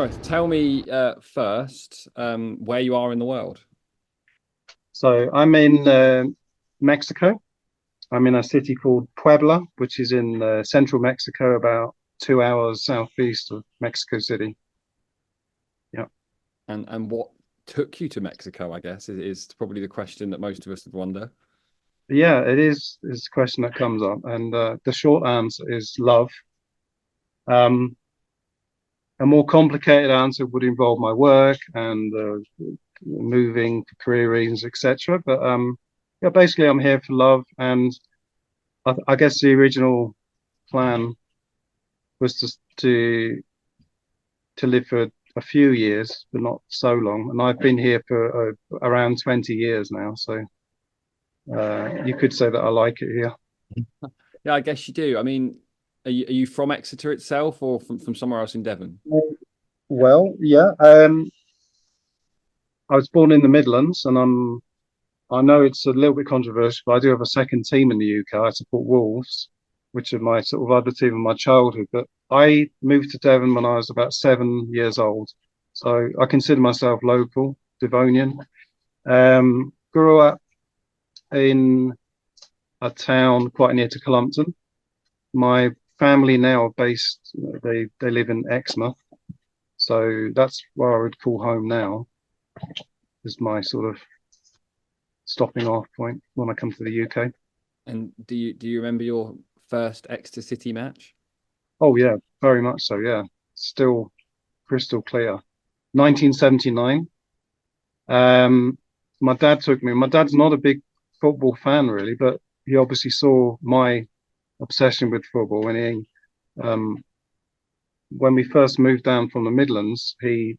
Gareth, tell me first where you are in the world. So I'm in Mexico. I'm in a city called Puebla, which is in central Mexico, about 2 hours southeast of Mexico City. Yeah. And what took you to Mexico, I guess, is probably the question that most of us would wonder. Yeah, it is. It's a question that comes up. And the short answer is love. Um, a more complicated answer would involve my work and moving for career reasons, etc. But yeah, basically, I'm here for love. And I guess the original plan was to live for a few years, but not so long. And I've been here for around 20 years now. So you could say that I like it here. Yeah, I guess you do. I mean, are you from Exeter itself or from somewhere else in Devon? Well, yeah. I was born in the Midlands, and I know it's a little bit controversial, but I do have a second team in the UK. I support Wolves, which are my sort of other team in my childhood. But I moved to Devon when I was about 7 years old. So I consider myself local, Devonian. Grew up in a town quite near to Columpton. My family now are based, they live in Exmouth. So that's where I would call home now, is my sort of stopping off point when I come to the UK. And do you remember your first Exeter City match? Oh yeah, very much so, yeah. Still crystal clear. 1979. Um, my dad took me. My dad's not a big football fan really, but he obviously saw my obsession with football um, when we first moved down from the Midlands, he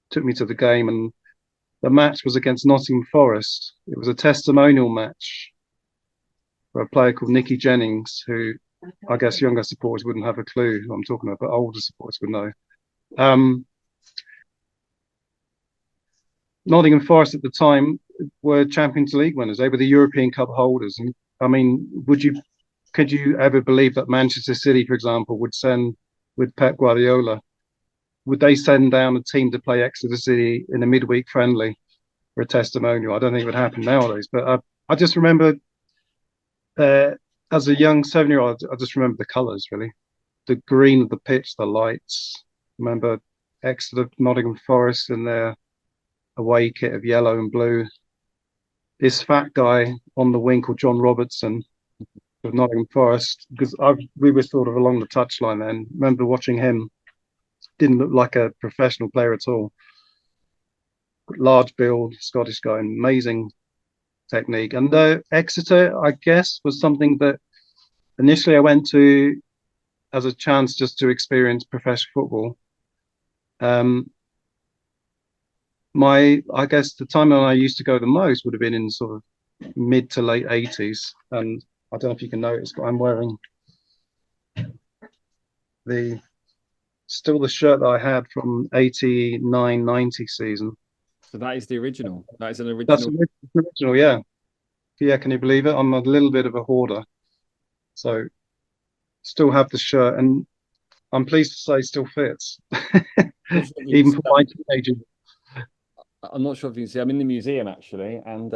took me to the game, and the match was against Nottingham Forest. It was a testimonial match for a player called Nicky Jennings, who I guess younger supporters wouldn't have a clue who I'm talking about, but older supporters would know. Um, Nottingham Forest at the time were Champions League winners. They were the European Cup holders. And I mean, could you ever believe that Manchester City, for example, would send with Pep Guardiola, would they send down a team to play Exeter City in a midweek friendly for a testimonial? I don't think it would happen nowadays. But I just remember uh, as a young 7 year old, I just remember the colours really, the green of the pitch, the lights. Remember Exeter, Nottingham Forest in their away kit of yellow and blue. This fat guy on the wing called John Robertson of Nottingham Forest, because we were sort of along the touchline then. Remember watching him, didn't look like a professional player at all. Large build, Scottish guy, amazing technique. And Exeter, I guess, was something that initially I went to as a chance just to experience professional football. Um, I guess the time when I used to go the most would have been in sort of mid to late 80s. And I don't know if you can notice, but I'm wearing the still the shirt that I had from 89, 90 season. So that is the original. That is an That's original. the original, yeah. Yeah, can you believe it? I'm a little bit of a hoarder. So still have the shirt, and I'm pleased to say still fits. I'm not sure if you can Even see, for my teenager. I'm not sure if you can see. I'm in the museum actually, and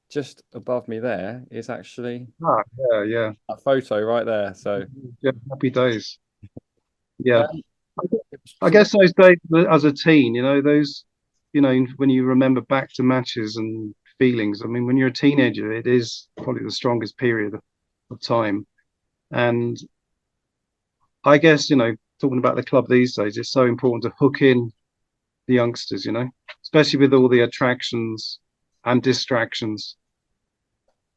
just above me there is actually Ah, yeah, yeah. a photo right there. So Yeah, happy days. Yeah. um, I so guess those days as a teen, those, when you remember back to matches and feelings. I mean, when you're a teenager, it is probably the strongest period of time. And I guess, talking about the club these days, it's so important to hook in the youngsters, especially with all the attractions and distractions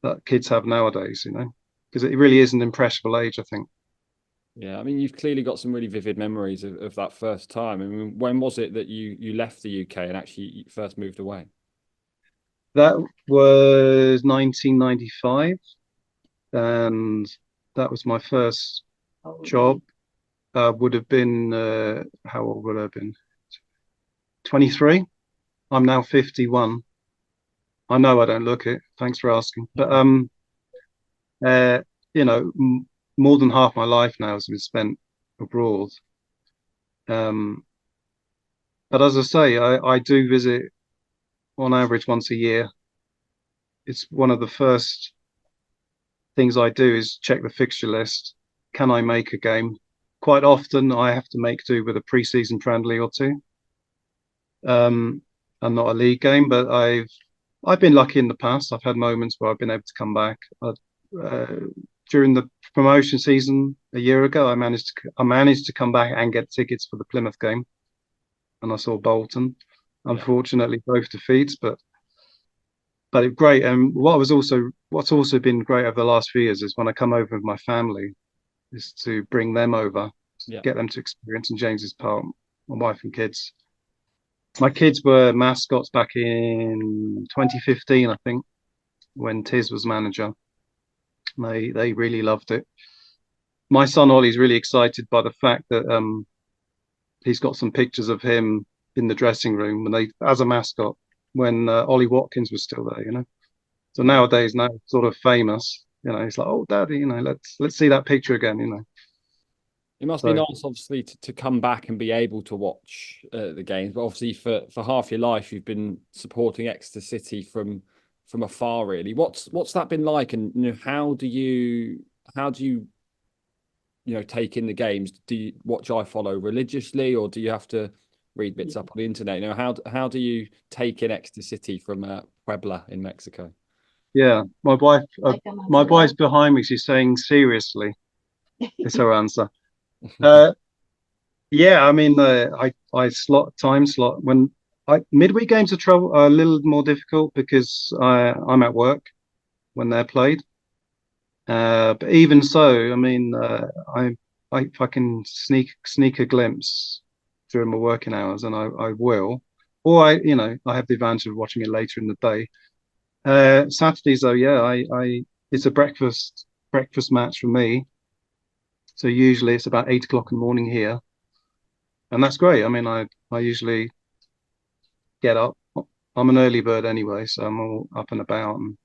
that kids have nowadays, because it really is an impressionable age, I think. yeah, I mean, you've clearly got some really vivid memories of that first time. I mean, when was it that you left the UK and actually first moved away? That was 1995, and that was my first job. Would have been, how old would I have been? 23. I'm now 51. I know I don't look it. Thanks for asking. But uh, you know, more than half my life now has been spent abroad. Um, But as I say, I do visit on average once a year. It's one of the first things I do is check the fixture list. Can I make a game? Quite often, I have to make do with a pre-season friendly or two, and not a league game. But I've been lucky in the past. I've had moments where I've been able to come back. Uh, During the promotion season a year ago, I managed to come back and get tickets for the Plymouth game, and I saw Bolton. Yeah. Unfortunately, both defeats, but it's great. And what's also been great over the last few years is when I come over with my family, is to bring them over, Yeah. get them to experience St James's Park. My wife and kids. My kids were mascots back in 2015, I think, when Tiz was manager. They really loved it. My son Ollie's really excited by the fact that he's got some pictures of him in the dressing room when they as a mascot when Ollie Watkins was still there. So nowadays, now sort of famous. He's like, oh, daddy, let's see that picture again. It must be So nice, obviously, to come back and be able to watch the games. But obviously, for half your life, you've been supporting Exeter City from afar. Really, what's that been like? And how do you take in the games? Do you watch iFollow religiously, or do you have to read bits up on the internet? How do you take in Exeter City from Puebla in Mexico? yeah, my wife's behind me. She's saying seriously. Is her answer. Uh, yeah, I mean, I time slot when midweek games are a little more difficult because I'm at work when they're played. But even so, I mean, if I can sneak a glimpse during my working hours, and I will, or I have the advantage of watching it later in the day. Saturdays though, yeah, I it's a breakfast match for me. So usually it's about 8 o'clock in the morning here, and that's great. I mean, I usually get up. I'm an early bird anyway, so I'm all up and about. And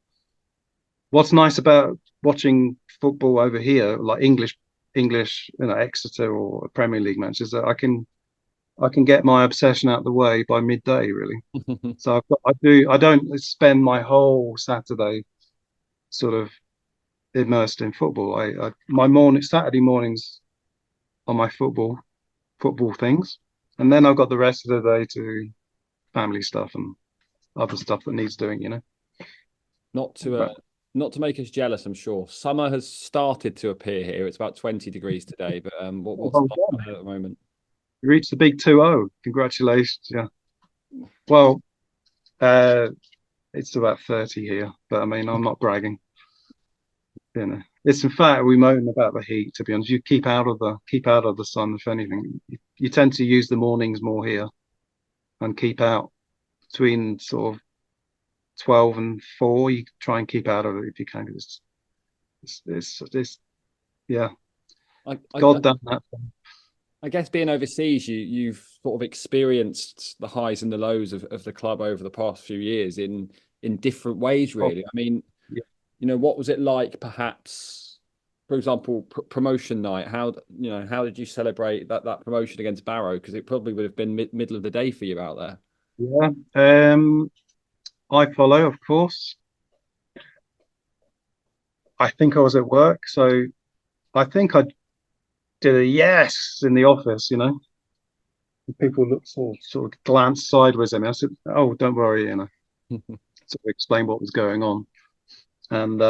what's nice about watching football over here, like English, Exeter or Premier League matches, is that I can get my obsession out of the way by midday, really. So I don't spend my whole Saturday sort of immersed in football. My Saturday mornings are my football things, and then I've got the rest of the day to family stuff and other stuff that needs doing. Not to But not to make us jealous, I'm sure. Summer has started to appear here. It's about 20 degrees today, but what's it well like done. at the moment? You reached the big 2-0. Congratulations. Yeah. Well, uh, it's about 30 here, but I mean, I'm not bragging. It's in fact we moan about the heat. To be honest, you keep out of the sun. If anything, you tend to use the mornings more here and keep out between sort of 12 and 4. You try and keep out of it if you can. It's yeah. I, I, God damn that. I guess being overseas, you've sort of experienced the highs and the lows of the club over the past few years in different ways, Oh, really. I mean, yeah. what was it like, perhaps, for example, promotion night? How did you celebrate that promotion against Barrow? Because it probably would have been middle of the day for you out there. Yeah. I follow, of course. I think I was at work, so I think I did a yes in the office. People looked sort of glanced sideways at me. I said, "Oh, don't worry," to explain what was going on. And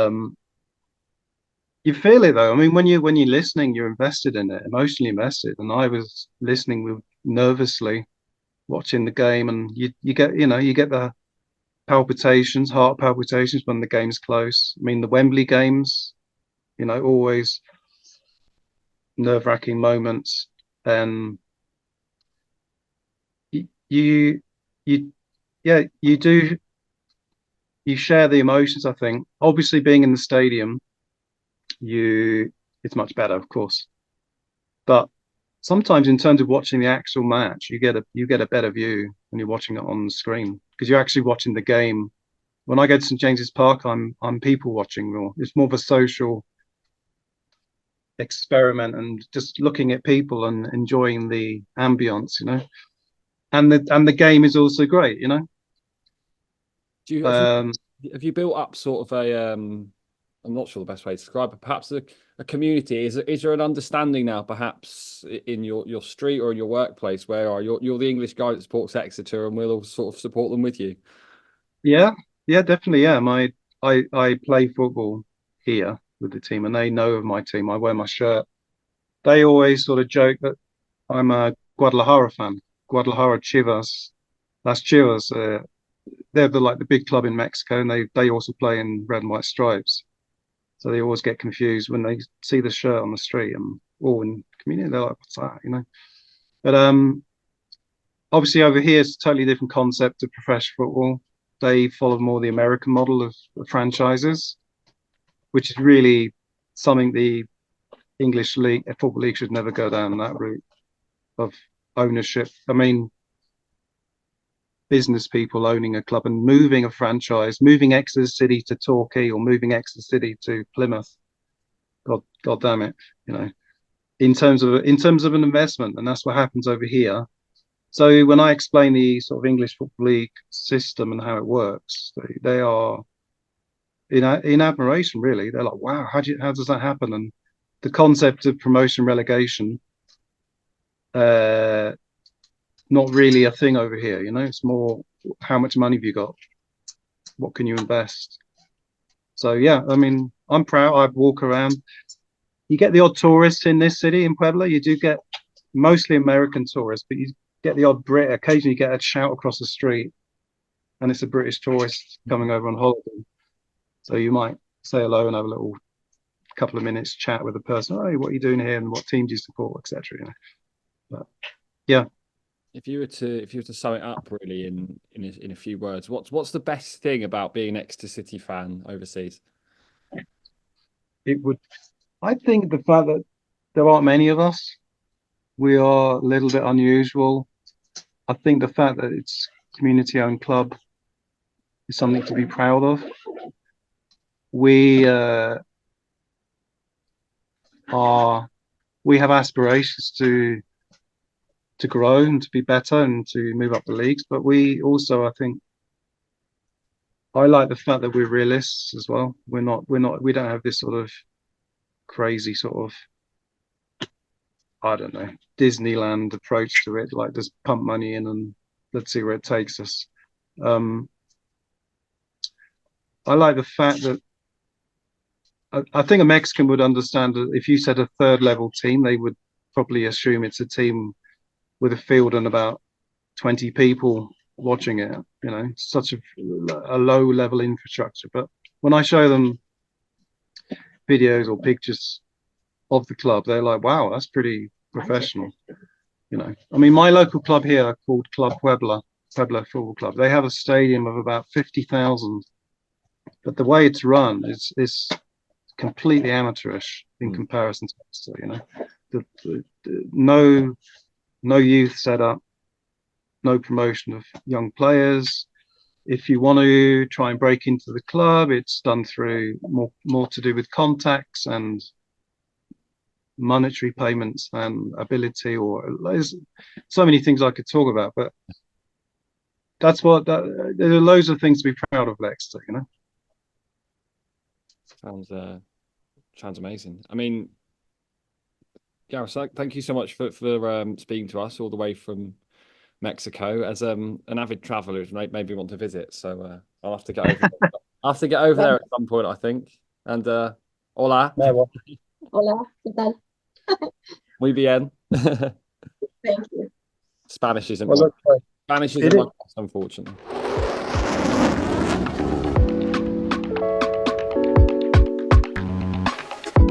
you feel it though. I mean, when you're listening, you're invested in it, emotionally invested. And I was listening with nervously, watching the game, and you get the heart palpitations when the game's close. I mean, the Wembley games, always nerve-wracking moments. And you, you, yeah, you do. You share the emotions. I think, obviously, being in the stadium, it's much better, of course. But sometimes, in terms of watching the actual match, you get a better view when you're watching it on the screen because you're actually watching the game. When I go to St James's Park, I'm people watching more. It's more of a social experiment and just looking at people and enjoying the ambience. the game is also great, you know. Do you have you built up sort of a I'm not sure the best way to describe it, perhaps a community? Is there an understanding now, perhaps in your street or in your workplace, where you're the English guy that supports Exeter, and we'll all sort of support them with you? Yeah, yeah, definitely. Yeah, I play football here with the team, and they know of my team. I wear my shirt. They always sort of joke that I'm a Guadalajara fan. Guadalajara Chivas. That's Chivas. They're the big club in Mexico, and they also play in red and white stripes. So they always get confused when they see the shirt on the street and all in community. They're like, "What's that?" You know. But obviously over here it's a totally different concept of professional football. They follow more the American model of franchises, which is really something the English league, football league, should never go down that route of ownership. I mean, business people owning a club and moving a franchise, moving Exeter City to Torquay or moving Exeter City to Plymouth. God damn it, you know. In terms of an investment, and that's what happens over here. So when I explain the sort of English Football League system and how it works, they are in admiration. Really, they're like, "Wow, how does that happen?" And the concept of promotion relegation, not really a thing over here. You know, it's more how much money have you got? What can you invest? So yeah, I mean, I'm proud. I walk around. You get the odd tourist in this city in Puebla. You do get mostly American tourists, but you get the odd Brit. Occasionally, you get a shout across the street, and it's a British tourist coming over on holiday. So you might say hello and have a little couple of minutes chat with the person. Oh, what are you doing here, and what team do you support, etc. You know. But yeah, If you were to sum it up really in a few words, what's the best thing about being an Exeter City fan overseas? it would. I think the fact that there aren't many of us, we are a little bit unusual. I think the fact that it's community-owned club is something to be proud of. We we have aspirations to grow and to be better and to move up the leagues, but we also, I think, I like the fact that we're realists as well. We don't have this sort of crazy sort of, I don't know, Disneyland approach to it, like just pump money in and let's see where it takes us. I like the fact that I think a Mexican would understand that if you said a third level team, they would probably assume it's a team with a field and about 20 people watching it. You know, it's such a low level infrastructure. But when I show them videos or pictures of the club, they're like, wow, that's pretty professional. You know, I mean, my local club here are called Club Puebla Football Club. They have a stadium of about 50,000, but the way it's run is completely amateurish in comparison to Exeter. You know, no youth setup, no promotion of young players. If you want to try and break into the club, it's done through more to do with contacts and monetary payments and ability, or there's so many things I could talk about, but there are loads of things to be proud of, Exeter, you know. Sounds amazing. I mean, Gareth, thank you so much for speaking to us all the way from Mexico. As an avid traveller, maybe want to visit, so I'll have to get over. I'll have to get over there at some point, I think. And hola. Hola, ¿qué tal? Muy bien. Thank you. Spanish isn't know. Spanish isn't my best, unfortunately.